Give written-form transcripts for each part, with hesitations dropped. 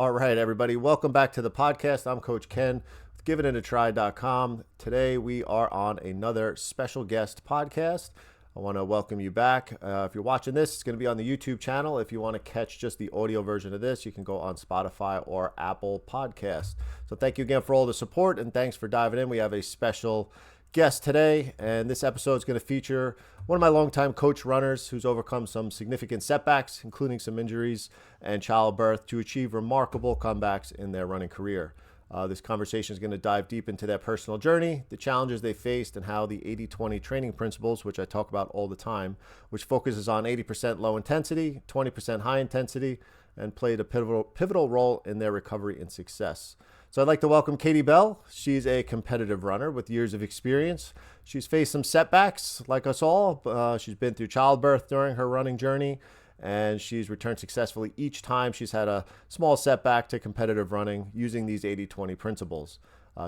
All right, everybody. Welcome back to the podcast. I'm Coach Ken with GiveItATry.com. Today we are on another special guest podcast. I want to welcome you back. If you're watching this, it's going to be on the YouTube channel. If you want to catch just the audio version of this, you can go on Spotify or Apple Podcasts. So thank you again for all the support and thanks for diving in. We have a special guest today, and this episode is going to feature one of my longtime coach runners who's overcome some significant setbacks, including some injuries and childbirth, to achieve remarkable comebacks in their running career. This conversation is going to dive deep into their personal journey, the challenges they faced, and how the 80-20 training principles, which I talk about all the time, which focuses on 80% low intensity, 20% high intensity, and played a pivotal role in their recovery and success. So I'd like to welcome Katie Bell. She's a competitive runner with years of experience. She's faced some setbacks like us all. She's been through childbirth during her running journey, and she's returned successfully each time she's had a small setback to competitive running using these 80-20 principles.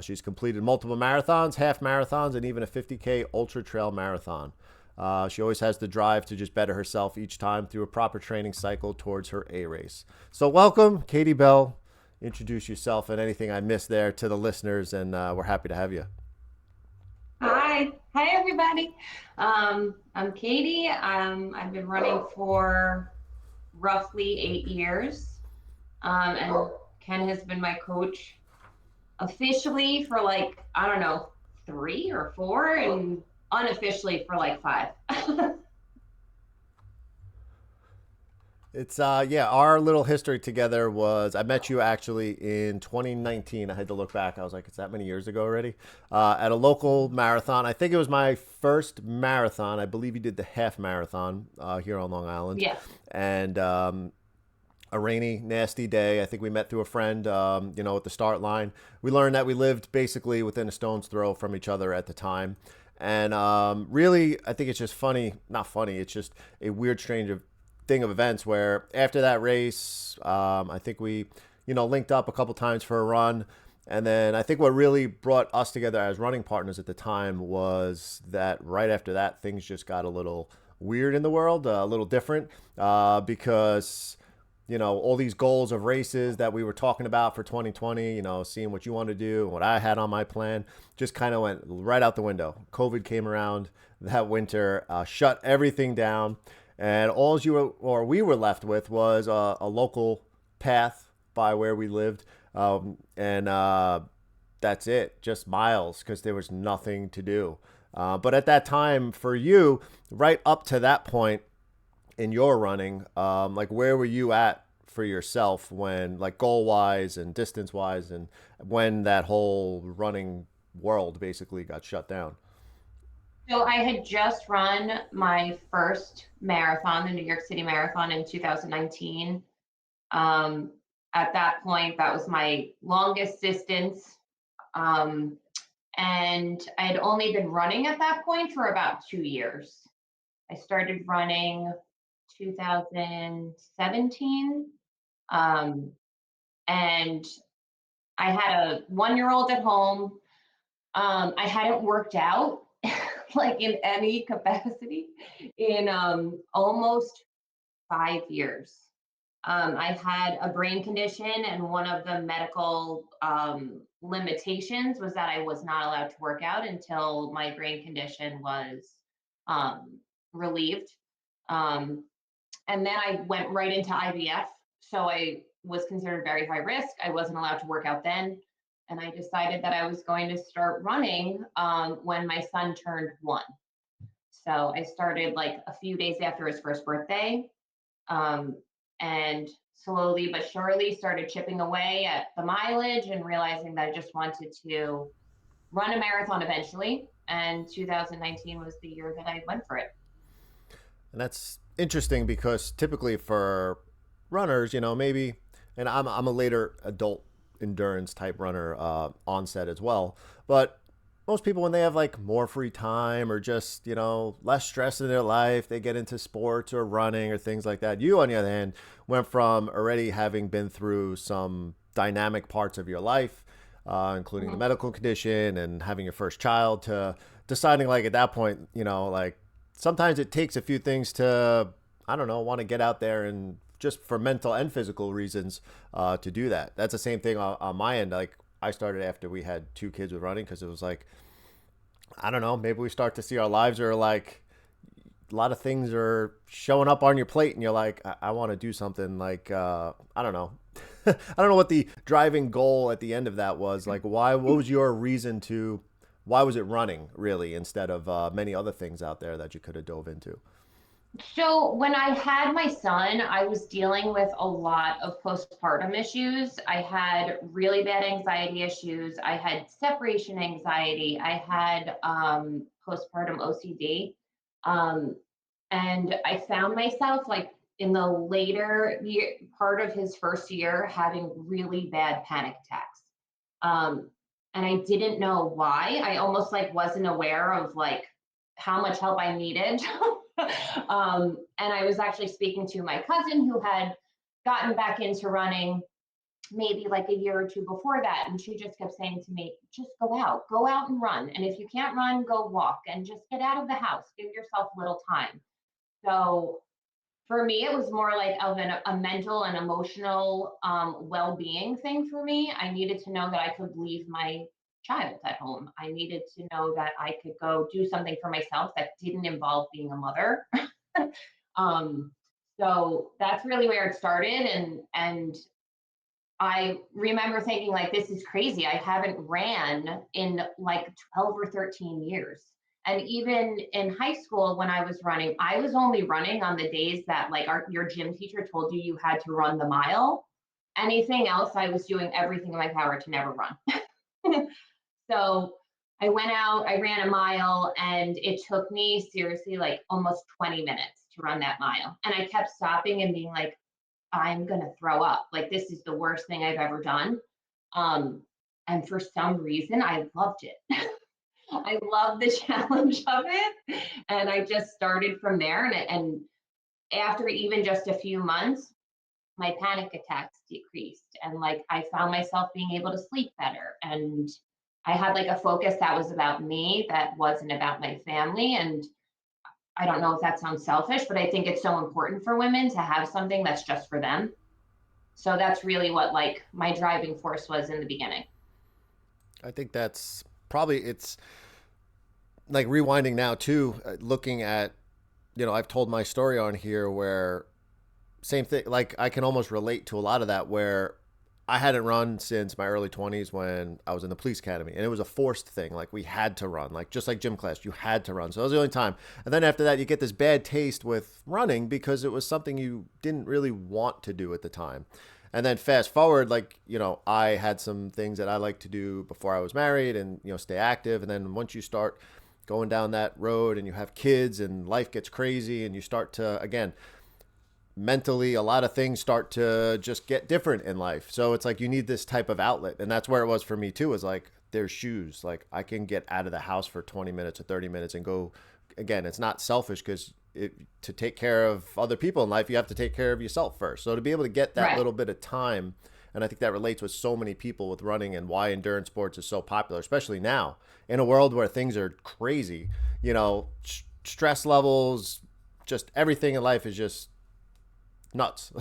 She's completed multiple marathons, half marathons, and even a 50K ultra trail marathon. She always has the drive to just better herself each time through a proper training cycle towards her A race. So welcome, Katie Bell. Introduce yourself and anything I missed there to the listeners, and we're happy to have you. Hi everybody. I'm Katie. I've been running for roughly 8 years, and Ken has been my coach officially for I don't know, 3 or 4, and unofficially for 5. It's our little history together was I met you actually in 2019. I had to look back. I was like, it's that many years ago already. At a local marathon. I think it was my first marathon. I believe you did the half marathon here on Long Island. Yes. And a rainy, nasty day. I think we met through a friend, at the start line. We learned that we lived basically within a stone's throw from each other at the time. And really, I think it's just funny. Not funny. It's just a weird, strange thing of events where after that race, I think we, linked up a couple times for a run. And then I think what really brought us together as running partners at the time was that right after that, things just got a little weird in the world, a little different, because, all these goals of races that we were talking about for 2020, seeing what you want to do, what I had on my plan, just kind of went right out the window. COVID came around that winter, shut everything down. And we were left with was a local path by where we lived. That's it, just miles, because there was nothing to do. But at that time for you, right up to that point in your running, where were you at for yourself when goal wise and distance wise, and when that whole running world basically got shut down? So I had just run my first marathon, the New York City Marathon, in 2019. At that point, that was my longest distance. And I had only been running at that point for about 2 years. I started running 2017. And I had a 1-year-old at home. I hadn't worked out in any capacity in almost 5 years. I had a brain condition, and one of the medical limitations was that I was not allowed to work out until my brain condition was relieved. And then I went right into IVF. So I was considered very high risk. I wasn't allowed to work out then. And I decided that I was going to start running when my son turned 1. So I started a few days after his first birthday, and slowly but surely started chipping away at the mileage and realizing that I just wanted to run a marathon eventually. And 2019 was the year that I went for it. And that's interesting because typically for runners, maybe, and I'm a later adult endurance type runner onset as well, but most people, when they have more free time or just less stress in their life, they get into sports or running or things like that. You, on the other hand, went from already having been through some dynamic parts of your life, including the medical condition and having your first child, to deciding at that point, sometimes it takes a few things to, I don't know, want to get out there and just for mental and physical reasons to do that. That's the same thing on my end. Like I started after we had two kids with running because it was like, I don't know, maybe we start to see our lives are like a lot of things are showing up on your plate and you're like, I want to do something like, I don't know. I don't know what the driving goal at the end of that was. Like, what was your reason to, why was it running really instead of many other things out there that you could have dove into? So when I had my son, I was dealing with a lot of postpartum issues. I had really bad anxiety issues. I had separation anxiety. I had postpartum OCD. Um, and I found myself like in the later year, part of his first year having really bad panic attacks. Um, and I didn't know why. I almost like wasn't aware of like how much help I needed. And I was actually speaking to my cousin who had gotten back into running maybe like a year or two before that. And she just kept saying to me, just go out and run. And if you can't run, go walk and just get out of the house, give yourself a little time. So for me, it was more like of a mental and emotional well-being thing for me. I needed to know that I could leave my child at home. I needed to know that I could go do something for myself that didn't involve being a mother. um, so that's really where it started, and I remember thinking like, this is crazy. I haven't ran in like 12 or 13 years. And even in high school, when I was running, I was only running on the days that like your gym teacher told you you had to run the mile. Anything else, I was doing everything in my power to never run. So I went out, I ran a mile, and it took me seriously like almost 20 minutes to run that mile. And I kept stopping and being like, I'm gonna throw up. Like this is the worst thing I've ever done. Um, and for some reason, I loved it. I love the challenge of it, and I just started from there. And after even just a few months, my panic attacks decreased, and like I found myself being able to sleep better, and I had like a focus that was about me, that wasn't about my family. And I don't know if that sounds selfish, but I think it's so important for women to have something that's just for them. So that's really what like my driving force was in the beginning. I think that's probably it's like rewinding now too, looking at, I've told my story on here where same thing, like I can almost relate to a lot of that where I hadn't run since my early 20s when I was in the police academy, and it was a forced thing. Like we had to run, like just like gym class, you had to run. So that was the only time. And then after that, you get this bad taste with running because it was something you didn't really want to do at the time. And then fast forward, like, I had some things that I like to do before I was married and, stay active. And then once you start going down that road and you have kids and life gets crazy and you start to, again, mentally, a lot of things start to just get different in life. So it's like you need this type of outlet. And that's where it was for me too, is like there's shoes. Like I can get out of the house for 20 minutes or 30 minutes and go. Again, it's not selfish because to take care of other people in life, you have to take care of yourself first. So to be able to get that Right. little bit of time, and I think that relates with so many people with running and why endurance sports is so popular, especially now in a world where things are crazy, stress levels, just everything in life is just nuts.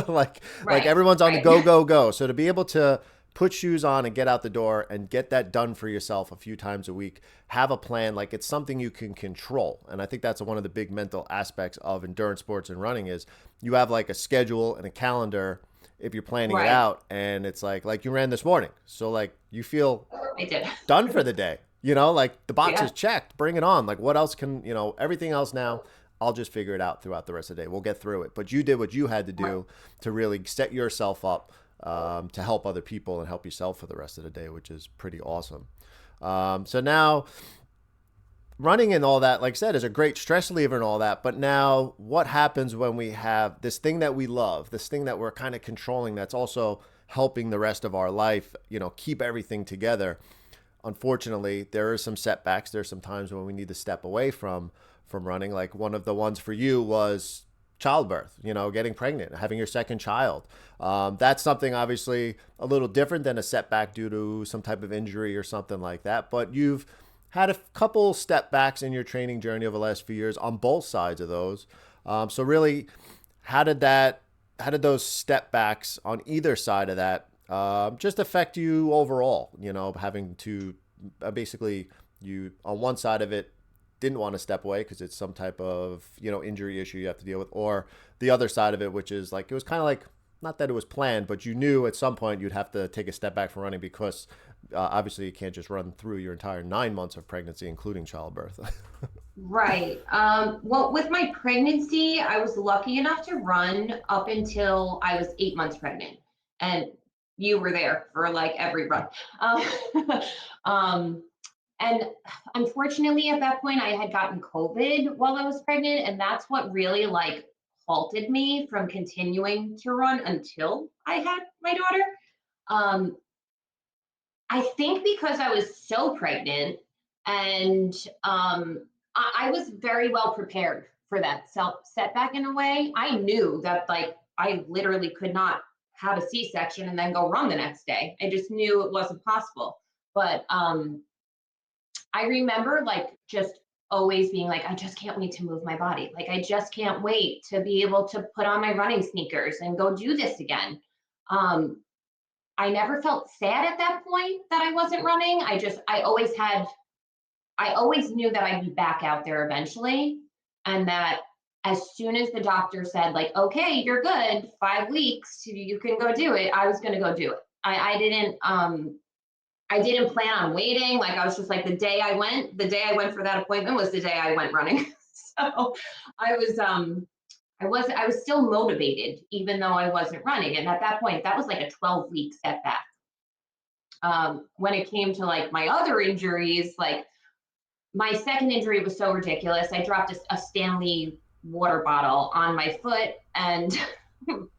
like Right. everyone's on the Right. go, go, go. So to be able to put shoes on and get out the door and get that done for yourself a few times a week, have a plan, like it's something you can control. And I think that's one of the big mental aspects of endurance sports and running is you have like a schedule and a calendar if you're planning it Right. out, and it's like you ran this morning. So like you feel I did. done for the day. Like the box is Yeah. checked. Bring it on. Like what else can, everything else now, I'll just figure it out throughout the rest of the day. We'll get through it. But you did what you had to Right. do to really set yourself up to help other people and help yourself for the rest of the day, which is pretty awesome. So now running and all that, like I said, is a great stress reliever and all that. But now what happens when we have this thing that we love, this thing that we're kind of controlling that's also helping the rest of our life, keep everything together? Unfortunately, there are some setbacks. There's some times when we need to step away from running. Like one of the ones for you was childbirth, getting pregnant, having your second child. That's something obviously a little different than a setback due to some type of injury or something like that. But you've had a couple step backs in your training journey over the last few years on both sides of those. So really, how did that how did those step backs on either side of that just affect you overall? You know, having to basically you on one side of it didn't want to step away because it's some type of injury issue you have to deal with, or the other side of it, which is like it was kind of like not that it was planned, but you knew at some point you'd have to take a step back from running because obviously you can't just run through your entire 9 months of pregnancy, including childbirth. Right. Well, with my pregnancy, I was lucky enough to run up until I was 8 months pregnant. And you were there for like every run. Um, um, and unfortunately, at that point, I had gotten COVID while I was pregnant. And that's what really like halted me from continuing to run until I had my daughter. Um, I think because I was so pregnant and I was very well prepared for that self setback in a way. I knew that like I literally could not have a C-section and then go run the next day. I just knew it wasn't possible. But I remember like just always being like, I just can't wait to move my body. Like I just can't wait to be able to put on my running sneakers and go do this again. Um, I never felt sad at that point that I wasn't running. I always knew that I'd be back out there eventually. And that as soon as the doctor said, like, okay, you're good, 5 weeks, you can go do it, I was going to go do it. I didn't plan on waiting. Like I was just like the day I went for that appointment was the day I went running. So I was, I was still motivated even though I wasn't running. And at that point, that was like a 12-week setback. When it came to like my other injuries, like my second injury was so ridiculous. I dropped a Stanley water bottle on my foot and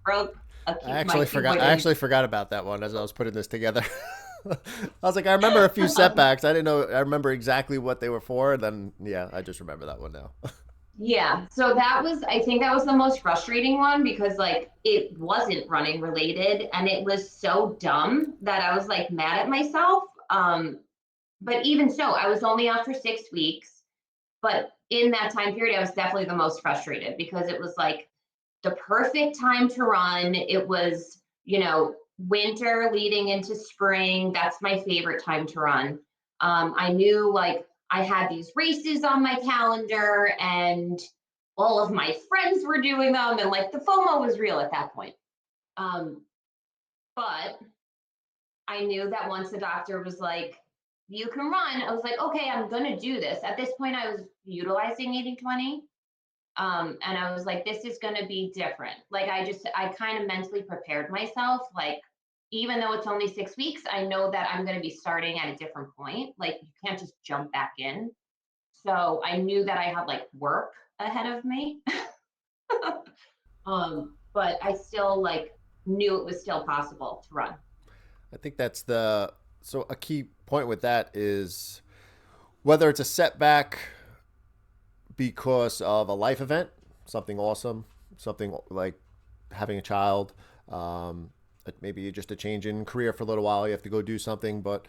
broke my cuboid. I actually forgot about that one as I was putting this together. I was like, I remember a few setbacks. I didn't know. I remember exactly what they were for. And then, yeah, I just remember that one now. Yeah, so I think that was the most frustrating one because like it wasn't running related and it was so dumb that I was like mad at myself. But even so, I was only out for 6 weeks. But in that time period, I was definitely the most frustrated because it was like the perfect time to run. It was, winter leading into spring. That's my favorite time to run. I knew like I had these races on my calendar and all of my friends were doing them. And like the FOMO was real at that point. Um, but I knew that once the doctor was like, you can run, I was like, okay, I'm going to do this. At this point, I was utilizing 80/20. And I was like, this is going to be different. Like, I kind of mentally prepared myself. Like, even though it's only 6 weeks, I know that I'm going to be starting at a different point. Like, you can't just jump back in. So I knew that I had like work ahead of me. But I still like knew it was still possible to run. I think so a key point with that is whether it's a setback because of a life event, something awesome, something like having a child, maybe just a change in career for a little while, you have to go do something. But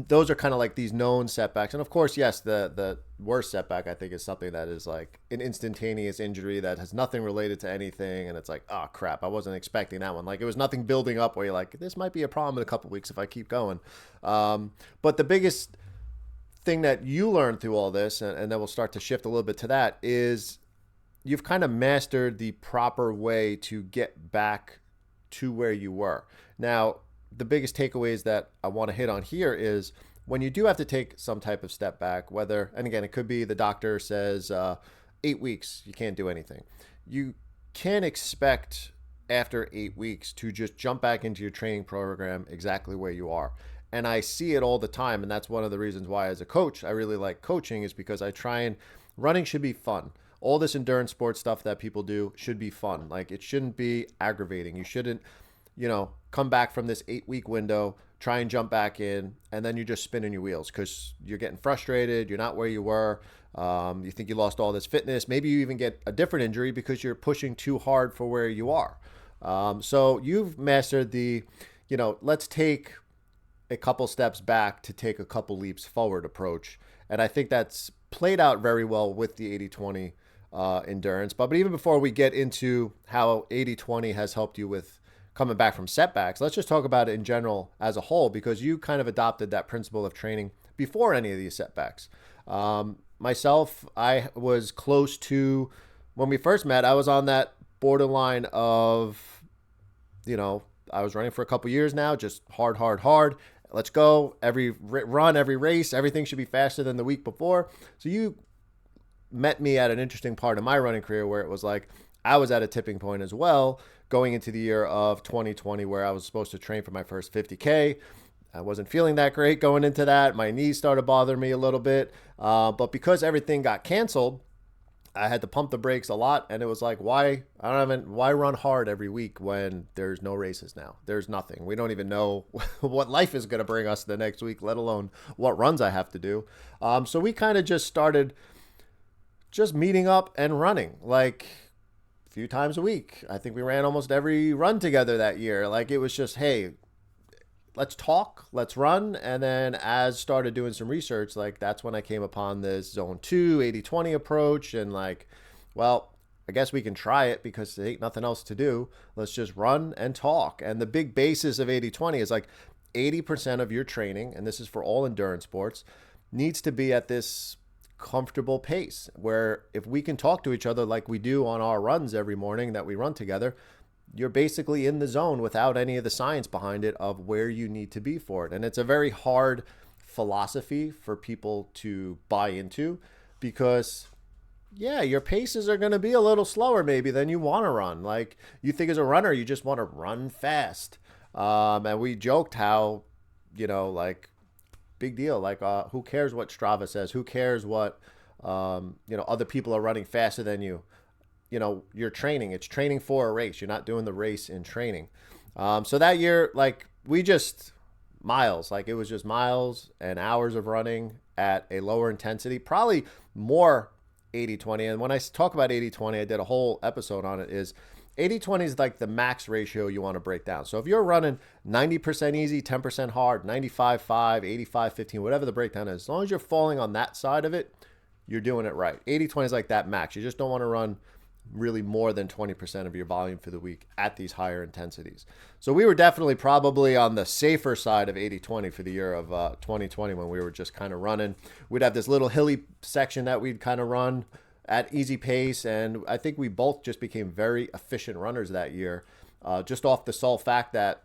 those are kind of like these known setbacks. And of course, yes, the worst setback, I think, is something that is like an instantaneous injury that has nothing related to anything. And it's like, oh, crap, I wasn't expecting that one. Like it was nothing building up where you're like, this might be a problem in a couple of weeks if I keep going. But the biggest thing that you learned through all this, and then we'll start to shift a little bit to that, is you've kind of mastered the proper way to get back to where you were. Now, the biggest takeaways that I want to hit on here is when you do have to take some type of step back, whether, and again, it could be the doctor says 8 weeks, you can't do anything. You can't expect after 8 weeks to just jump back into your training program exactly where you are. And I see it all the time. And that's one of the reasons why, as a coach, I really like coaching, is because running should be fun. All this endurance sports stuff that people do should be fun. Like it shouldn't be aggravating. You shouldn't, come back from this 8-week window, try and jump back in, and then you're just spinning your wheels because you're getting frustrated. You're not where you were. You think you lost all this fitness. Maybe you even get a different injury because you're pushing too hard for where you are. So you've mastered let's take a couple steps back to take a couple leaps forward approach. And I think that's played out very well with the 80/20 endurance. But even before we get into how 80/20 has helped you with coming back from setbacks, let's just talk about it in general as a whole, because you kind of adopted that principle of training before any of these setbacks. Myself, I was close to, when we first met, I was on that borderline of, I was running for a couple years now, just hard, hard, hard. Let's go. Every run, every race, everything should be faster than the week before. So you met me at an interesting part of my running career where it was like I was at a tipping point as well, going into the year of 2020, where I was supposed to train for my first 50K. I wasn't feeling that great going into that. My knees started bothering me a little bit. But because everything got canceled, I had to pump the brakes a lot, and it was like, why run hard every week when there's no races now? There's nothing. We don't even know what life is going to bring us the next week, let alone what runs I have to do. So we kind of just started just meeting up and running like a few times a week. I think we ran almost every run together that year. Like it was just, hey, let's talk, let's run. And then as started doing some research, like that's when I came upon this zone 2 80/20 approach, and like, well, I guess we can try it because there ain't nothing else to do. Let's just run and talk. And the big basis of 80/20 is like 80% of your training, and this is for all endurance sports, needs to be at this comfortable pace where if we can talk to each other like we do on our runs every morning that we run together, you're basically in the zone without any of the science behind it of where you need to be for it. And it's a very hard philosophy for people to buy into because, yeah, your paces are going to be a little slower maybe than you want to run. Like you think as a runner, you just want to run fast. And we joked how, like, big deal. Like, who cares what Strava says? Who cares what, other people are running faster than you? You're training. It's training for a race. You're not doing the race in training. So that year, like we just miles, like it was just miles and hours of running at a lower intensity, probably more 80/20. And when I talk about 80/20, I did a whole episode on it, is 80/20 is like the max ratio you want to break down. So if you're running 90% easy, 10% hard, 95/5, 85/15, whatever the breakdown is, as long as you're falling on that side of it, you're doing it right. 80/20 is like that max. You just don't want to run really more than 20% of your volume for the week at these higher intensities. So we were definitely probably on the safer side of 80/20 for the year of 2020 when we were just kind of running. We'd have this little hilly section that we'd kind of run at easy pace, and I think we both just became very efficient runners that year, just off the sole fact that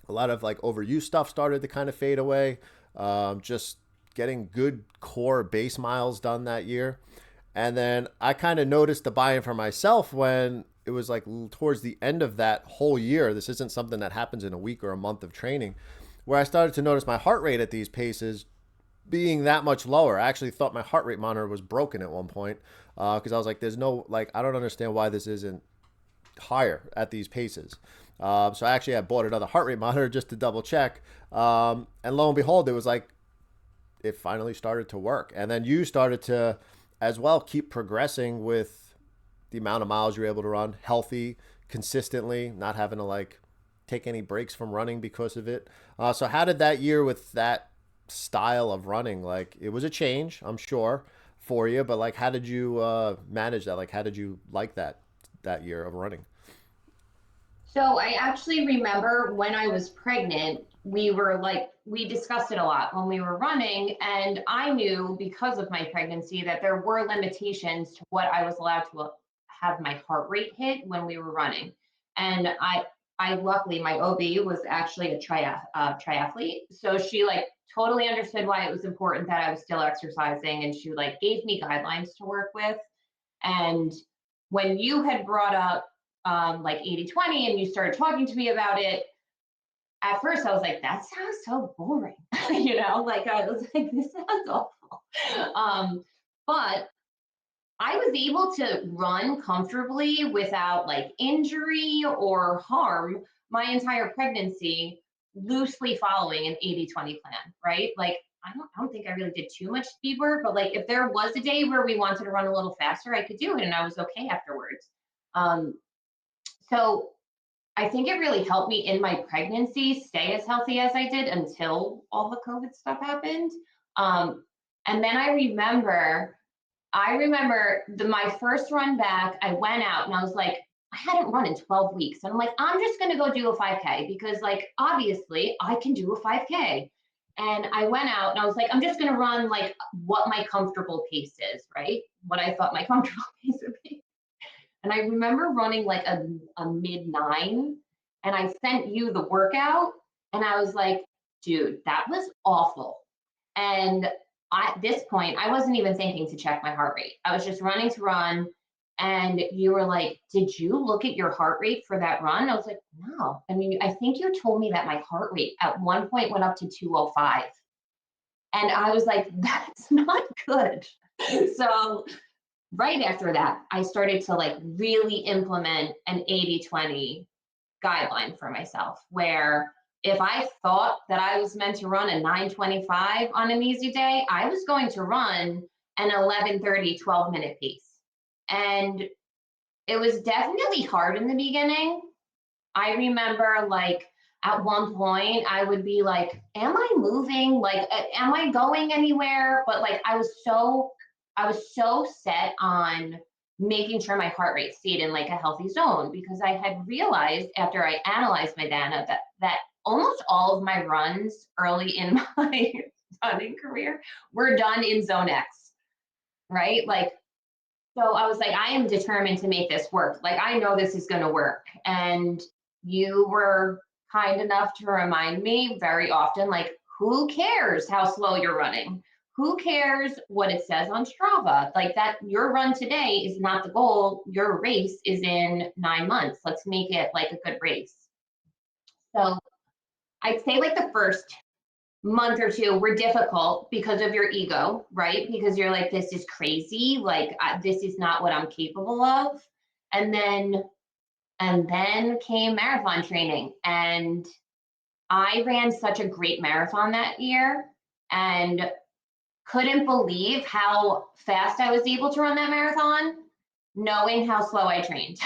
a lot of like overuse stuff started to kind of fade away, just getting good core base miles done that year. And then I kind of noticed the buy-in for myself when it was like towards the end of that whole year. This isn't something that happens in a week or a month of training, where I started to notice my heart rate at these paces being that much lower. I actually thought my heart rate monitor was broken at one point because I was like, there's no, like, I don't understand why this isn't higher at these paces. So I actually had bought another heart rate monitor just to double check. And lo and behold, it was like, it finally started to work. And then you started to as well keep progressing with the amount of miles you're able to run healthy, consistently, not having to like take any breaks from running because of it. So how did that year with that style of running, like it was a change, I'm sure, for you, but like how did you manage that? Like how did you like that year of running? So I actually remember when I was pregnant, we discussed it a lot when we were running. And I knew because of my pregnancy that there were limitations to what I was allowed to have my heart rate hit when we were running. And I luckily, my OB was actually a triathlete. So she like totally understood why it was important that I was still exercising. And she like gave me guidelines to work with. And when you had brought up like 80/20 and you started talking to me about it, at first I was like, that sounds so boring. Like I was like, this sounds awful. But I was able to run comfortably without like injury or harm my entire pregnancy, loosely following an 80/20 plan, right? Like I don't think I really did too much speed work, but like if there was a day where we wanted to run a little faster, I could do it and I was okay afterwards. Um, so I think it really helped me in my pregnancy stay as healthy as I did until all the COVID stuff happened. Um, and then I remember I remember my first run back, I went out and I was like, I hadn't run in 12 weeks. And I'm like, I'm just going to go do a 5K because, like, obviously I can do a 5K. And I went out and I was like, I'm just going to run like what my comfortable pace is, right? What I thought my comfortable pace would be. And I remember running like a mid 9, and I sent you the workout, and I was like, dude, that was awful. And at this point, I wasn't even thinking to check my heart rate. I was just running to run. And you were like, did you look at your heart rate for that run? I was like, no. I mean, I think you told me that my heart rate at one point went up to 205. And I was like, that's not good. So right after that, I started to like really implement an 80-20 guideline for myself where if I thought that I was meant to run a 9:25 on an easy day, I was going to run an 11:30, 12-minute pace. And it was definitely hard in the beginning. I remember like at one point I would be like, am I moving? Like, am I going anywhere? But like I was so set on making sure my heart rate stayed in like a healthy zone because I had realized after I analyzed my data that almost all of my runs early in my running career were done in zone X, right? Like, so I was like, I am determined to make this work. Like, I know this is going to work. And you were kind enough to remind me very often, like, who cares how slow you're running? Who cares what it says on Strava? Like, that your run today is not the goal. Your race is in 9 months. Let's make it like a good race. So I'd say like the first month or two were difficult because of your ego, right? Because you're like, this is crazy. Like, this is not what I'm capable of. And then came marathon training, and I ran such a great marathon that year, and couldn't believe how fast I was able to run that marathon, knowing how slow I trained.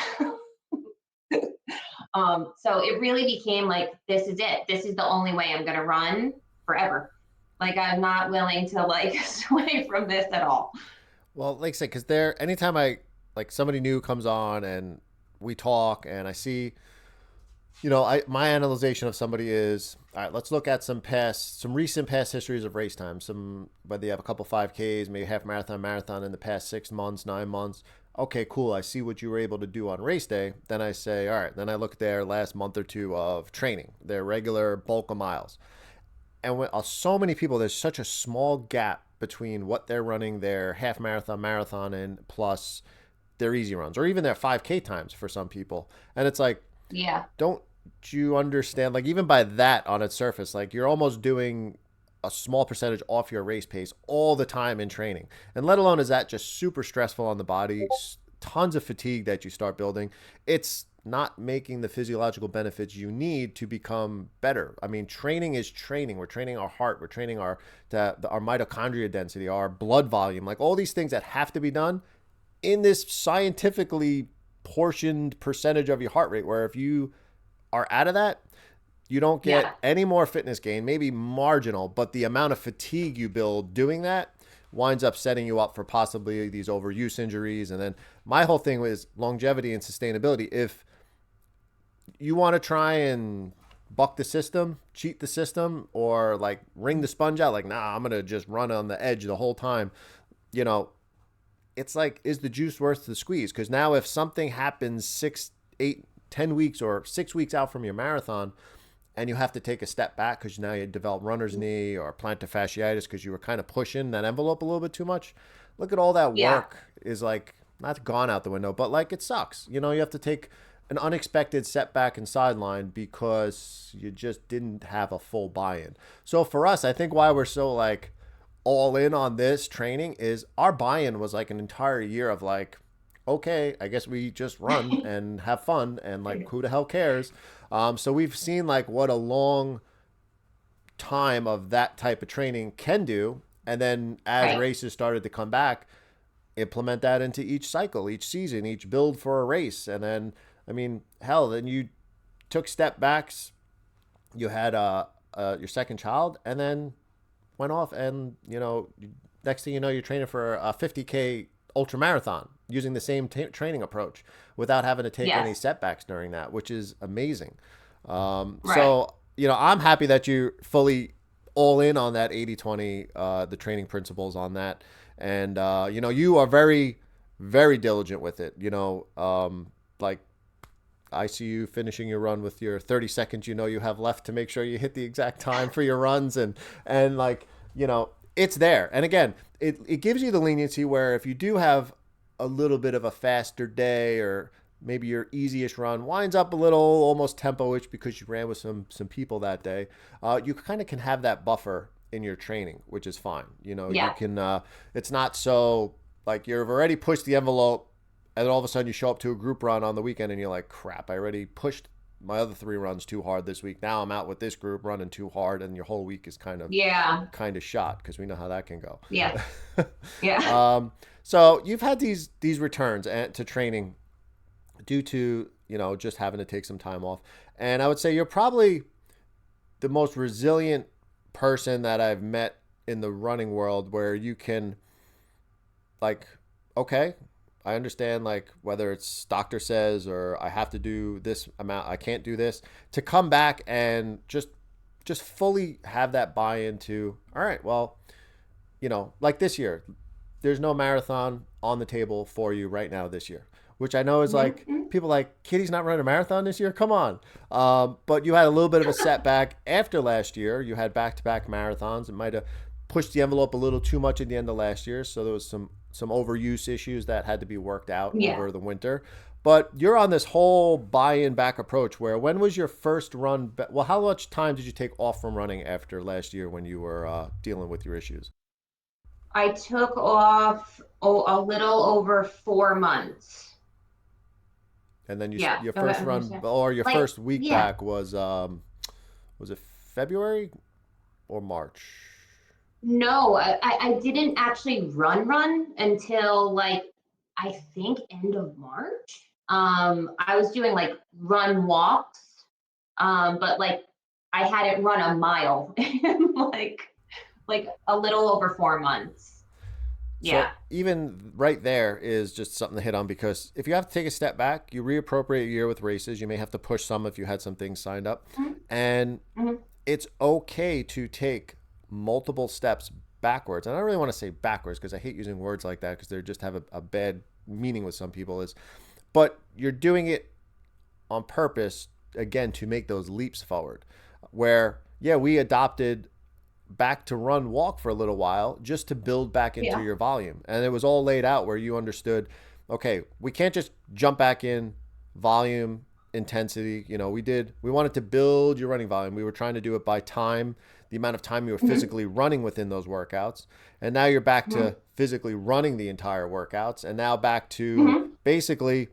So it really became like, this is it. This is the only way I'm going to run forever. Like, I'm not willing to like sway from this at all. Well, like I said, because there, anytime I like somebody new comes on and we talk and I see, my analyzation of somebody is, all right, let's look at some recent past histories of race time. Some, whether you have a couple 5Ks, maybe half marathon in the past 6 months, 9 months. Okay, cool. I see what you were able to do on race day. Then I say, all right, then I look at their last month or two of training, their regular bulk of miles. And with so many people, there's such a small gap between what they're running their half marathon and plus their easy runs or even their 5K times for some people. And it's like, Yeah. don't you understand? Like, even by that on its surface, like, you're almost doing a small percentage off your race pace all the time in training. And let alone is that just super stressful on the body, tons of fatigue that you start building. It's not making the physiological benefits you need to become better. I mean, training is training. We're training our heart. We're training our mitochondria density, our blood volume, like all these things that have to be done in this scientifically portioned percentage of your heart rate, where if you are out of that, you don't Yeah. get any more fitness gain, maybe marginal, but the amount of fatigue you build doing that winds up setting you up for possibly these overuse injuries. And then my whole thing was longevity and sustainability. If you want to try and buck the system, cheat the system, or like wring the sponge out, like, nah, I'm going to just run on the edge the whole time, you know, it's like, is the juice worth the squeeze? Because now if something happens 6, 8, 10 weeks or 6 weeks out from your marathon, and you have to take a step back because now you develop runner's knee or plantar fasciitis because you were kind of pushing that envelope a little bit too much. Look at all that Yeah. work is like not gone out the window, but like it sucks. You have to take an unexpected setback and sideline because you just didn't have a full buy-in. So for us, I think why we're so like all in on this training is our buy-in was like an entire year of like, okay, I guess we just run and have fun and like who the hell cares? So we've seen like what a long time of that type of training can do. And then as Right. races started to come back, implement that into each cycle, each season, each build for a race. And then, I mean, hell, then you took step backs. You had your second child and then went off and, next thing you know, you're training for a 50K ultra marathon using the same training approach without having to take any Yes. setbacks during that, which is amazing. Right. So, I'm happy that you're fully all in on that 80/20, the training principles on that. And, you are very, very diligent with it. Like I see you finishing your run with your 30 seconds you have left to make sure you hit the exact time for your runs, and like, it's there. And again, it gives you the leniency where if you do have a little bit of a faster day, or maybe your easiest run winds up a little almost tempo-ish because you ran with some people that day, you kind of can have that buffer in your training, which is fine. You Yeah. can, it's not so like you've already pushed the envelope, and then all of a sudden you show up to a group run on the weekend and you're like, crap, I already pushed my other 3 runs too hard this week. Now I'm out with this group running too hard, and your whole week is Yeah. kind of shot, because we know how that can go. Yeah. Yeah. So you've had these returns to training due to just having to take some time off, and I would say you're probably the most resilient person that I've met in the running world, where you can, like, okay, I understand, like, whether it's doctor says or I have to do this amount, I can't do this, to come back and just fully have that buy into, all right, well, like this year, there's no marathon on the table for you right now this year, which I know is like, Mm-hmm. people like, Kitty's not running a marathon this year. Come on. But you had a little bit of a setback after last year. You had back-to-back marathons. It might have pushed the envelope a little too much at the end of last year. So there was some overuse issues that had to be worked out Yeah. over the winter. But you're on this whole buy-in back approach where, when was your first run? Well, how much time did you take off from running after last year when you were dealing with your issues? I took off a little over 4 months. And then Yeah. your first run, or your Like, first week yeah. back, was it February or March? No, I didn't actually run until, like, I think end of March. I was doing like run walks, but like I hadn't run a mile in like a little over 4 months. So Yeah. even right there is just something to hit on, because if you have to take a step back, you reappropriate your year with races. You may have to push some if you had some things signed up, Mhm. and Mhm. it's okay to take multiple steps backwards. And I don't really want to say backwards, because I hate using words like that, because they just have a bad meaning with some people. But you're doing it on purpose, again, to make those leaps forward. Where, yeah, we adopted back to run walk for a little while just to build back into Yeah. your volume, and it was all laid out where you understood, okay, we can't just jump back in volume, intensity. We wanted to build your running volume. We were trying to do it by time, the amount of time you were Mhm. physically running within those workouts, and now you're back Mhm. to physically running the entire workouts, and now back to Mhm. basically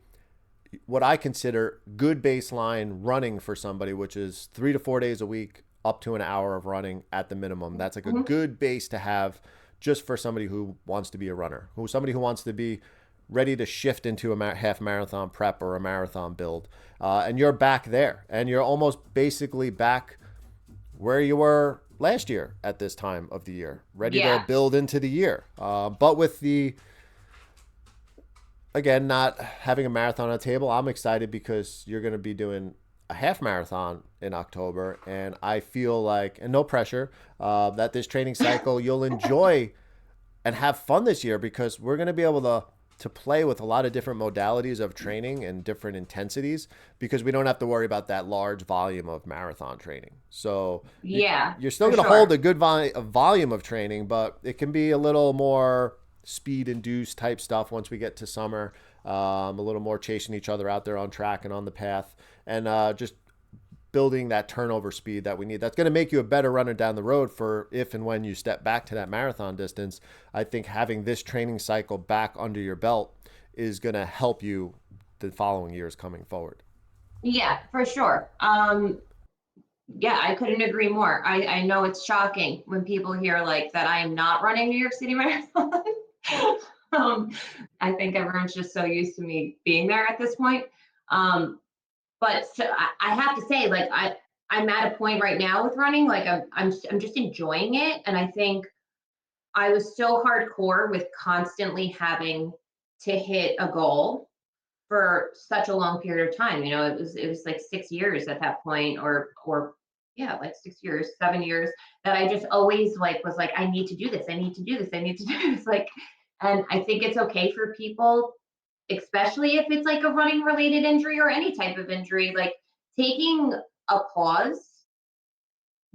what I consider good baseline running for somebody, which is 3 to 4 days a week, up to an hour of running at the minimum. That's like a Mhm. good base to have, just for somebody who wants to be a runner, somebody who wants to be ready to shift into a half marathon prep or a marathon build. And you're back there, and you're almost basically back where you were last year at this time of the year, ready to Yeah. build into the year. But with the, again, not having a marathon on the table, I'm excited because you're going to be doing a half marathon in October. And I feel like, and no pressure, that this training cycle you'll enjoy and have fun this year, because we're going to be able to play with a lot of different modalities of training and different intensities, because we don't have to worry about that large volume of marathon training. So Yeah, you're still for going to hold sure. a good volume of training, but it can be a little more speed induced type stuff once we get to summer. A little more chasing each other out there on track and on the path, and just building that turnover speed that we need. That's going to make you a better runner down the road for if and when you step back to that marathon distance. I think having this training cycle back under your belt is going to help you the following years coming forward. Yeah, for sure. Yeah, I couldn't agree more. I know it's shocking when people hear like that I am not running New York City Marathon. um, I think everyone's just so used to me being there at this point. Um, but so I have to say, like I'm at a point right now with running, like I'm just enjoying it, and I think I was so hardcore with constantly having to hit a goal for such a long period of time. It was like 6 years at that point, or yeah, like 6 years, 7 years, that I just always like was like, I need to do this, I need to do this, I need to do this. Like, and I think it's okay for people, especially if it's like a running related injury or any type of injury, like taking a pause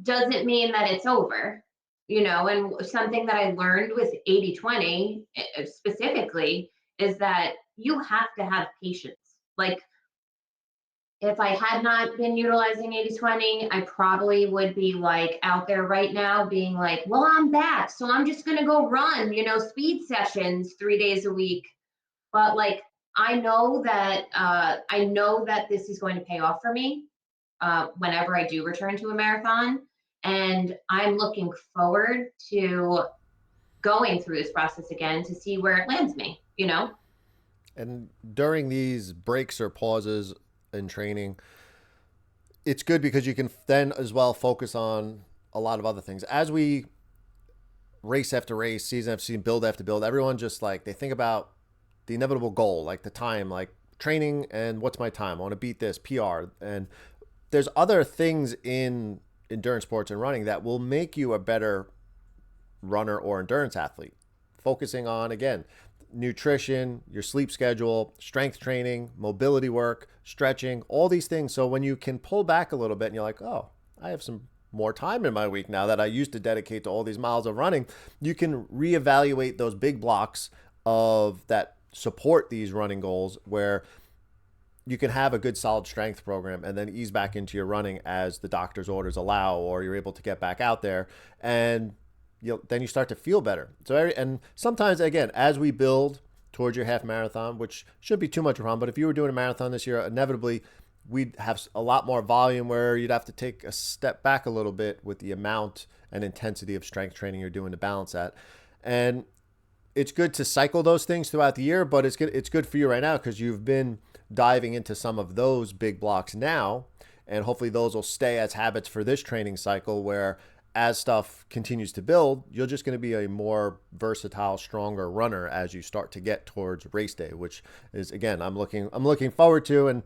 doesn't mean that it's over. And something that I learned with 80/20 specifically is that you have to have patience. Like, if I had not been utilizing 80/20, I probably would be like out there right now being like, well, I'm back. So I'm just going to go run, speed sessions 3 days a week. But like, I know that this is going to pay off for me whenever I do return to a marathon. And I'm looking forward to going through this process again to see where it lands me. And during these breaks or pauses in training, it's good because you can then as well focus on a lot of other things. As we race after race, season after season, build after build, everyone just like they think about the inevitable goal, like the time, like training and what's my time? I want to beat this PR. And there's other things in endurance sports and running that will make you a better runner or endurance athlete. Focusing on, again, nutrition, your sleep schedule, strength training, mobility work, stretching, all these things. So when you can pull back a little bit and you're like, oh, I have some more time in my week now that I used to dedicate to all these miles of running, you can reevaluate those big blocks of that support these running goals where you can have a good solid strength program and then ease back into your running as the doctor's orders allow, or you're able to get back out there, and then you start to feel better. And sometimes, again, as we build towards your half marathon, which shouldn't be too much of a problem, but if you were doing a marathon this year, inevitably we'd have a lot more volume where you'd have to take a step back a little bit with the amount and intensity of strength training you're doing to balance that. And it's good to cycle those things throughout the year, but it's good for you right now because you've been diving into some of those big blocks now, and hopefully those will stay as habits for this training cycle where as stuff continues to build, you're just going to be a more versatile, stronger runner as you start to get towards race day, which is, again, I'm looking forward to. And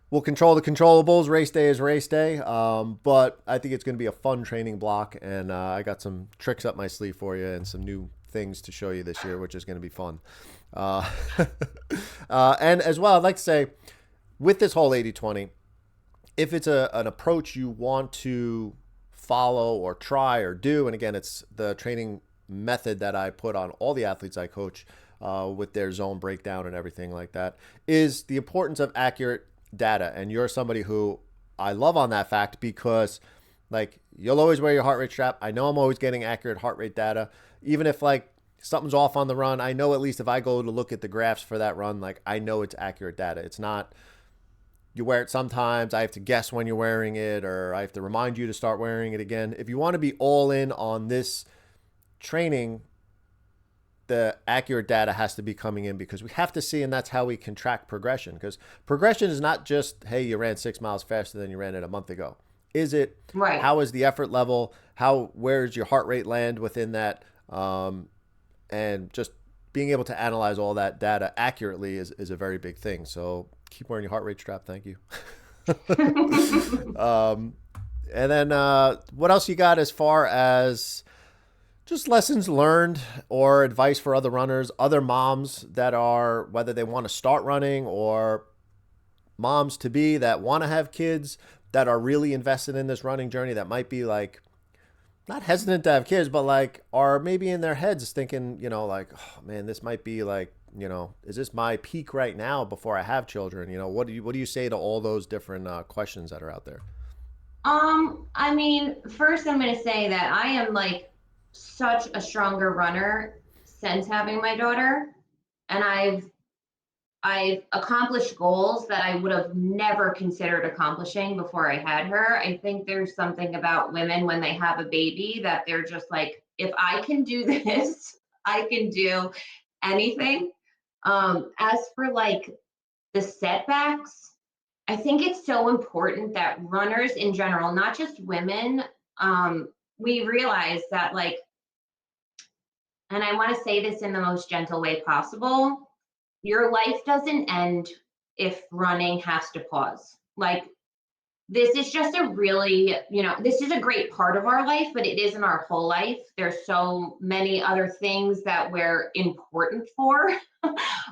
we'll control the controllables. Race day is race day, but I think it's going to be a fun training block, and I got some tricks up my sleeve for you and some new things to show you this year, which is going to be fun. Uh, and as well, I'd like to say, with this whole 80/20, if it's an approach you want to follow or try or do, and again, it's the training method that I put on all the athletes I coach with their zone breakdown and everything like that, is the importance of accurate data. And you're somebody who I love on that fact because, like, you'll always wear your heart rate strap. I know I'm always getting accurate heart rate data. Even if, like, something's off on the run, I know at least if I go to look at the graphs for that run, like, I know it's accurate data. It's not you wear it sometimes, I have to guess when you're wearing it, or I have to remind you to start wearing it again. If you want to be all in on this training, the accurate data has to be coming in because we have to see, and that's how we can track progression. Because progression is not just, hey, you ran 6 miles faster than you ran it a month ago. Is it, Right. how is the effort level? Where's your heart rate land within that? And just being able to analyze all that data accurately is a very big thing. So keep wearing your heart rate strap. Thank you. And then what else you got as far as just lessons learned or advice for other runners, other moms that are, whether they want to start running or moms to be that want to have kids that are really invested in this running journey that might be like, not hesitant to have kids, but like are maybe in their heads thinking, like, oh man, this might be like, is this my peak right now before I have children? What do you say to all those different questions that are out there? I mean, first I'm going to say that I am like such a stronger runner since having my daughter, and I've accomplished goals that I would have never considered accomplishing before I had her. I think there's something about women when they have a baby that they're just like, if I can do this, I can do anything. As for like the setbacks, I think it's so important that runners in general, not just women, we realize that, like, and I want to say this in the most gentle way possible, your life doesn't end if running has to pause. Like, this is just a really, this is a great part of our life, but it isn't our whole life. There's so many other things that we're important for,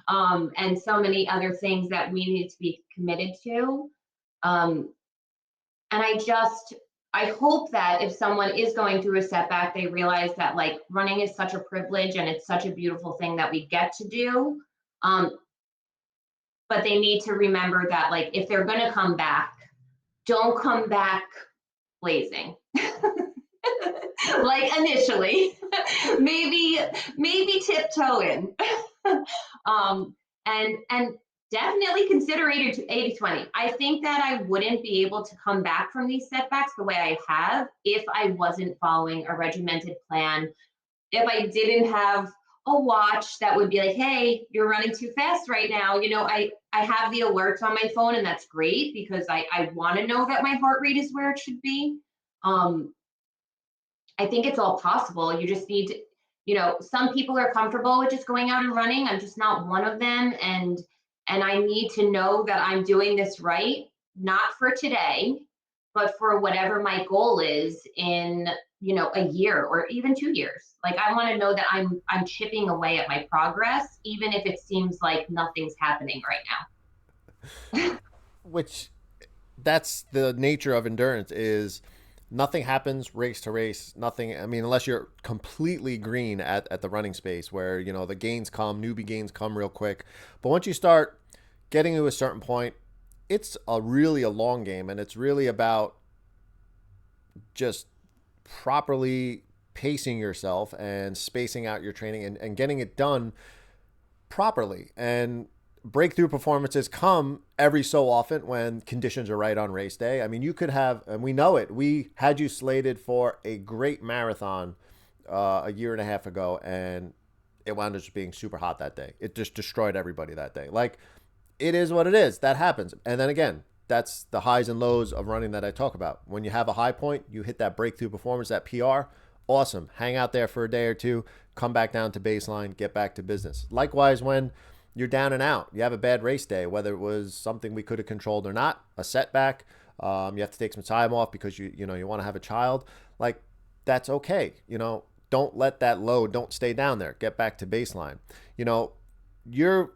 and so many other things that we need to be committed to. Um, and I hope that if someone is going through a setback, they realize that like running is such a privilege and it's such a beautiful thing that we get to do. Um, but they need to remember that like if they're going to come back, don't come back blazing. Like initially, maybe tiptoeing. um, and definitely consider 80/20. I think that I wouldn't be able to come back from these setbacks the way I have if I wasn't following a regimented plan, if I didn't have a watch that would be like, hey, you're running too fast right now. I have the alerts on my phone, and that's great because I want to know that my heart rate is where it should be. Um, I think it's all possible. You just need to, some people are comfortable with just going out and running. I'm just not one of them. And I need to know that I'm doing this right, not for today, but for whatever my goal is in, a year or even 2 years. Like I want to know that I'm chipping away at my progress, even if it seems like nothing's happening right now. Which that's the nature of endurance is nothing happens race to race. Nothing. I mean, unless you're completely green at the running space where, the gains come, newbie gains come real quick. But once you start getting to a certain point, it's really a long game. And it's really about just properly pacing yourself and spacing out your training and getting it done properly. And breakthrough performances come every so often when conditions are right on race day. I mean, you could have, and we know it, we had you slated for a great marathon a year and a half ago, and it wound up just being super hot that day. It just destroyed everybody that day. Like, it is what it is. That happens. And then again, that's the highs and lows of running that I talk about. When you have a high point, you hit that breakthrough performance, that PR, awesome. Hang out there for a day or two, come back down to baseline, get back to business. Likewise, when you're down and out, you have a bad race day, whether it was something we could have controlled or not, a setback, you have to take some time off because you want to have a child, like that's okay. Don't let that load, don't stay down there, get back to baseline. You're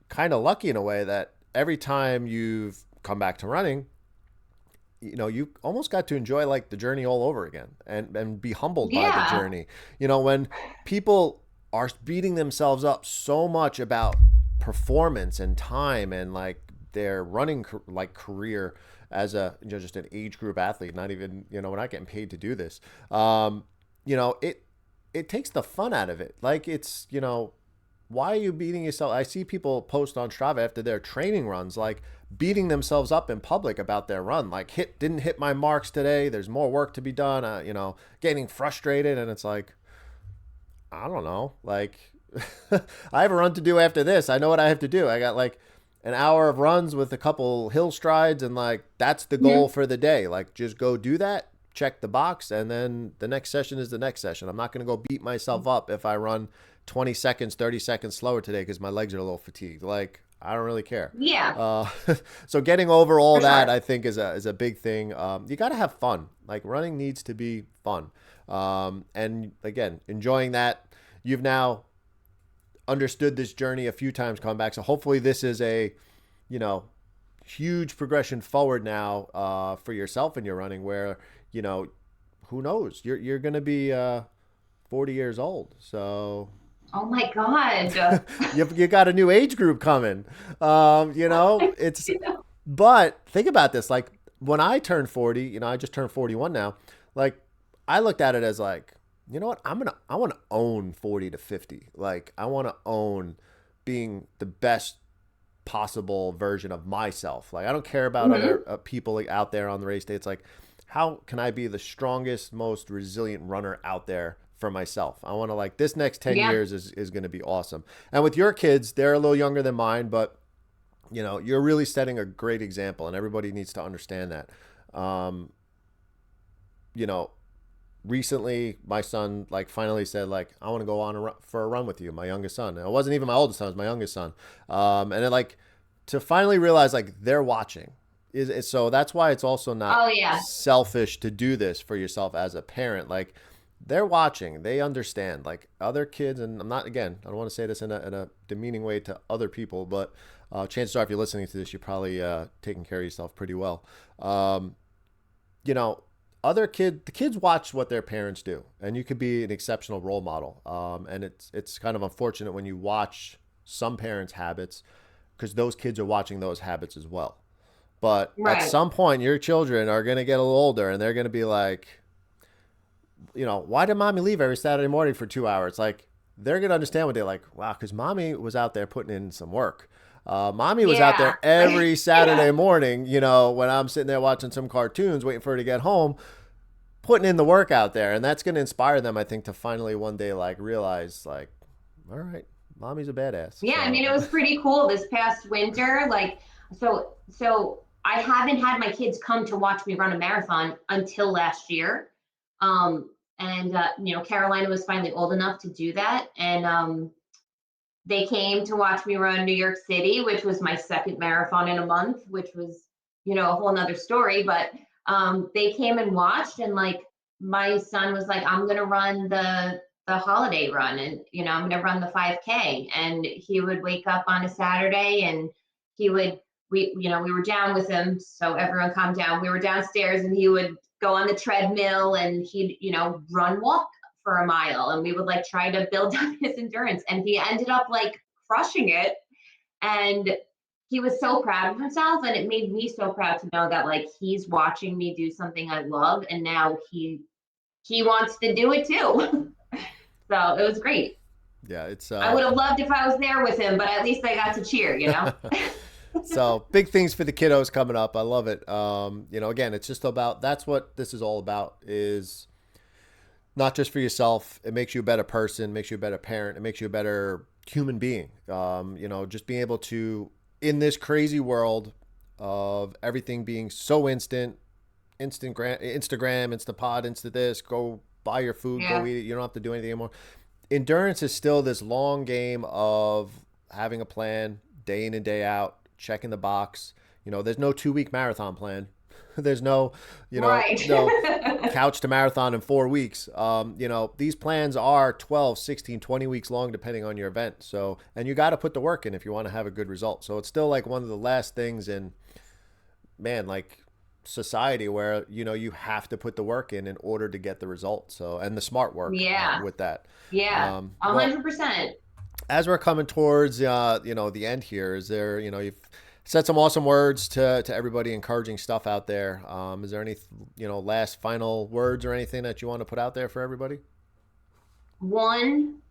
kind of lucky in a way that every time you've come back to running, you almost got to enjoy like the journey all over again and be humbled by the Yeah. journey. When people are beating themselves up so much about performance and time and like their running like career as a just an age group athlete, not even we're not getting paid to do this. It takes the fun out of it. Like it's why are you beating yourself? I see people post on Strava after their training runs, like beating themselves up in public about their run. Like didn't hit my marks today. There's more work to be done. Getting frustrated, and it's like, I don't know. Like, I have a run to do after this. I know what I have to do. I got like an hour of runs with a couple hill strides, and like that's the goal Mhm. for the day. Like, just go do that, check the box, and then the next session is the next session. I'm not going to go beat myself up if I run 20 seconds, 30 seconds slower today because my legs are a little fatigued. Like, I don't really care. Yeah, Uh, so getting over all for that, sure. I think, is a big thing. You got to have fun. Like running needs to be fun. And again, enjoying that. You've now understood this journey a few times coming back. So hopefully this is a, you know, huge progression forward now for yourself in your running where, who knows? You're going to be 40 years old. So Oh my God. you got a new age group coming. It's, but think about this. Like when I turned 40, I just turned 41 now. Like I looked at it as like, you know what? I want to own 40 to 50. Like I want to own being the best possible version of myself. Like I don't care about other Hmm. people like, out there on the race day. It's like, how can I be the strongest, most resilient runner out there for myself? I want to like this next 10 Yeah. years is going to be awesome. And with your kids, they're a little younger than mine, but you're really setting a great example and everybody needs to understand that. Um, you know, recently my son like finally said like I want to go on for a run with you, my youngest son. And it wasn't even my oldest son, it was my youngest son. And then like to finally realize like they're watching is so that's why it's also not Oh yeah. selfish to do this for yourself as a parent. Like they're watching, they understand like other kids. And I'm not, again, I don't want to say this in a demeaning way to other people, but chances are if you're listening to this, you're probably taking care of yourself pretty well. um, you know, the kids watch what their parents do, and you could be an exceptional role model. And it's kind of unfortunate when you watch some parents' habits because those kids are watching those habits as well. But at Right. some point, your children are going to get a little older, and they're going to be like, why did mommy leave every Saturday morning for 2 hours? Like they're going to understand what they're like. Wow, because mommy was out there putting in some work. Mommy was out Yeah. there every Yeah. Saturday morning, when I'm sitting there watching some cartoons, waiting for her to get home, putting in the work out there. And that's going to inspire them, I think, to finally one day like realize like, all right, mommy's a badass. Yeah, I So mean, it was pretty cool this past winter. Like, so I haven't had my kids come to watch me run a marathon until last year. And Carolina was finally old enough to do that. And they came to watch me run New York City, which was my second marathon in a month, which was, a whole nother story. But they came and watched, and like my son was like, I'm gonna run the holiday run, and I'm gonna run the 5K. And he would wake up on a Saturday, and he would we were down with him, so everyone calmed down. We were downstairs, and he would go on the treadmill, and he'd walk for a mile, and we would like try to build up his endurance, and he ended up like crushing it. And he was so proud of himself, and it made me so proud to know that like he's watching me do something I love, and now he wants to do it too. So it was great. yeah, it's I would have loved if I was there with him, but at least I got to cheer. so big things for the kiddos coming up. I love it. Again, it's just about that's what this is all about. Is not just for yourself. It makes you a better person, makes you a better parent, it makes you a better human being. Just being able to, in this crazy world of everything being so Instagram, Instapod, Insta this, go buy your food, go Yeah. eat it. You don't have to do anything anymore. Endurance is still this long game of having a plan day in and day out, checking the box. There's no 2 week marathon plan. There's no, Right. no couch to marathon in 4 weeks. These plans are 12, 16, 20 weeks long, depending on your event. So, and you got to put the work in if you want to have a good result. So it's still like one of the last things in, man, like society where, you have to put the work in order to get the result. So, and the smart work Yeah. with that. Yeah. A Well, 100%. as we're coming towards the end here, is there, you've said some awesome words to everybody, encouraging stuff out there. Is there any last final words or anything that you want to put out there for everybody? One,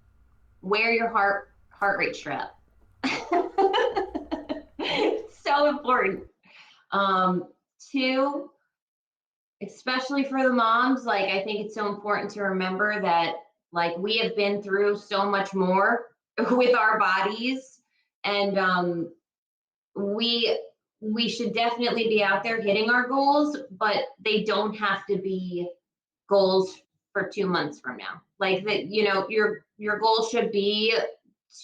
wear your heart rate strap. So important. Um, Two, especially for the moms, like I think it's so important to remember that like we have been through so much more with our bodies, and we we should definitely be out there hitting our goals, but they don't have to be goals for 2 months from now. Like that, your goal should be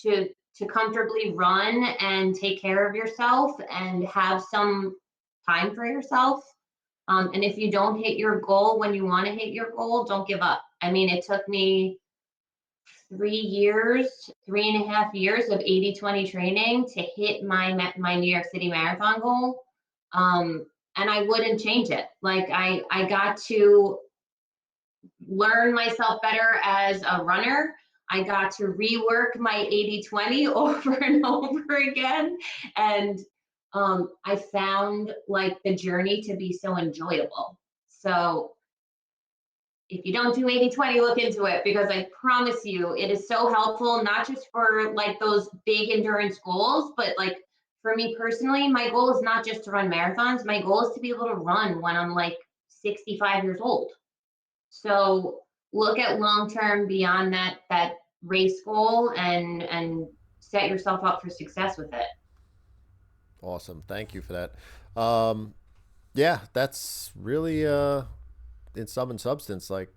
to comfortably run and take care of yourself and have some time for yourself. And if you don't hit your goal when you want to hit your goal, don't give up. I mean, it took me 3 years, 3.5 years of 80/20 training to hit my New York City marathon goal. And I wouldn't change it. Like I got to learn myself better as a runner. I got to rework my 80/20 over and over again. And I found like the journey to be so enjoyable. So if you don't do 80/20, look into it, because I promise you it is so helpful, not just for like those big endurance goals, but like for me personally, my goal is not just to run marathons. My goal is to be able to run when I'm like 65 years old. So look at long term beyond that race goal, and set yourself up for success with it. Awesome. Thank you for that. Yeah, that's really in sum and substance. Like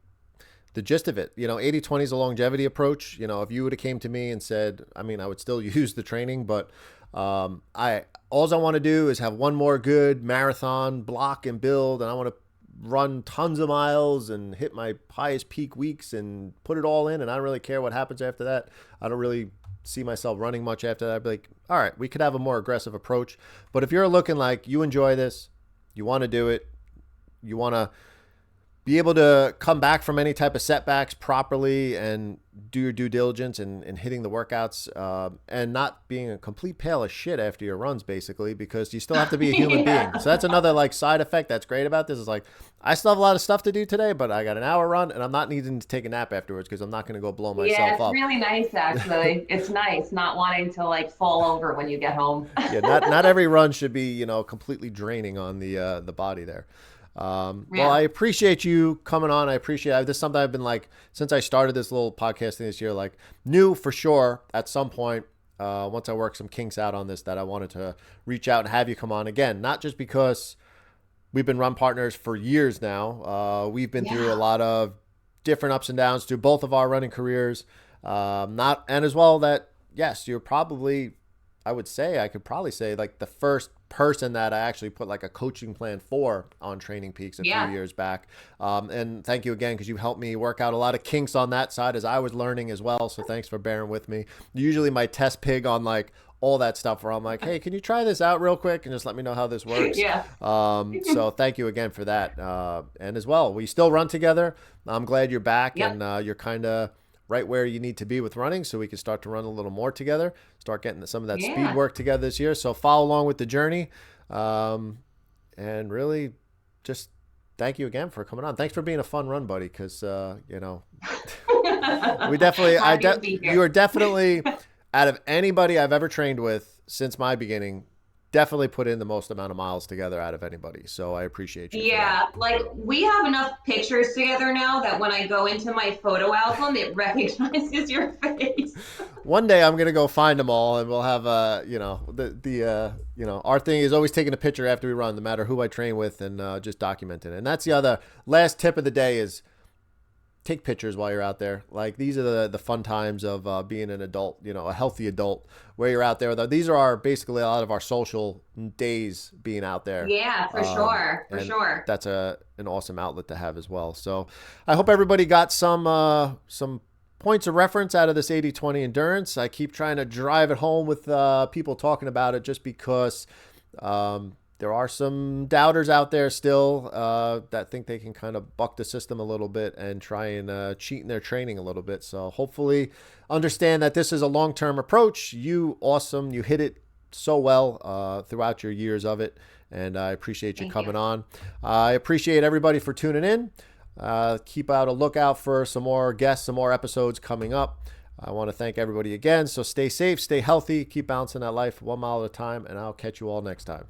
the gist of it. 80/20 is a longevity approach. If you would have came to me and said, I mean, I would still use the training, but all I want to do is have one more good marathon block and build, and I want to run tons of miles and hit my highest peak weeks and put it all in, and I don't really care what happens after that. I don't really see myself running much after that. I'd be like, all right, we could have a more aggressive approach. But if you're looking like you enjoy this, you want to do it, you want to be able to come back from any type of setbacks properly and do your due diligence and hitting the workouts, and not being a complete pail of shit after your runs, basically, because you still have to be a human being. So that's another like side effect that's great about this is like, I still have a lot of stuff to do today, but I got an hour run and I'm not needing to take a nap afterwards because I'm not going to go blow myself Yeah, it's up. really nice actually. It's nice not wanting to like fall over when you get home. Yeah, not every run should be, completely draining on the body there. Well, I appreciate you coming on. I appreciate it. This is something I've been like, since I started this little podcast thing this year, like knew for sure at some point, once I work some kinks out on this, that I wanted to reach out and have you come on again, not just because we've been run partners for years now. We've been through a lot of different ups and downs through both of our running careers. And as well that, yes, you're probably, I could probably say like the first person that I actually put like a coaching plan for on Training Peaks a few years back. And thank you again, because you helped me work out a lot of kinks on that side as I was learning as well. So thanks for bearing with me. Usually my test pig on like all that stuff where I'm like, hey, can you try this out real quick and just let me know how this works? So thank you again for that. And as well, we still run together. I'm glad you're back and you're kind of right where you need to be with running, so we can start to run a little more together, start getting some of that speed work together this year. So follow along with the journey. And really just thank you again for coming on. Thanks for being a fun run buddy. Cause we definitely, you are definitely out of anybody I've ever trained with since my beginning, definitely put in the most amount of miles together out of anybody. So I appreciate you. Yeah, like we have enough pictures together now that when I go into my photo album, it recognizes your face. One day I'm gonna go find them all, and we'll have our thing is always taking a picture after we run, no matter who I train with, and just documenting it. And that's the other last tip of the day is take pictures while you're out there. Like these are the fun times of being an adult, a healthy adult, where you're out there. These are basically a lot of our social days being out there. Yeah, for sure. For sure. That's an awesome outlet to have as well. So I hope everybody got some points of reference out of this 80/20 endurance. I keep trying to drive it home with people talking about it, just because there are some doubters out there still that think they can kind of buck the system a little bit and try and cheat in their training a little bit. So hopefully understand that this is a long-term approach. You hit it so well throughout your years of it. And I appreciate you coming on. I appreciate everybody for tuning in. Keep out a lookout for some more guests, some more episodes coming up. I want to thank everybody again. So stay safe, stay healthy, keep balancing that life 1 mile at a time, and I'll catch you all next time.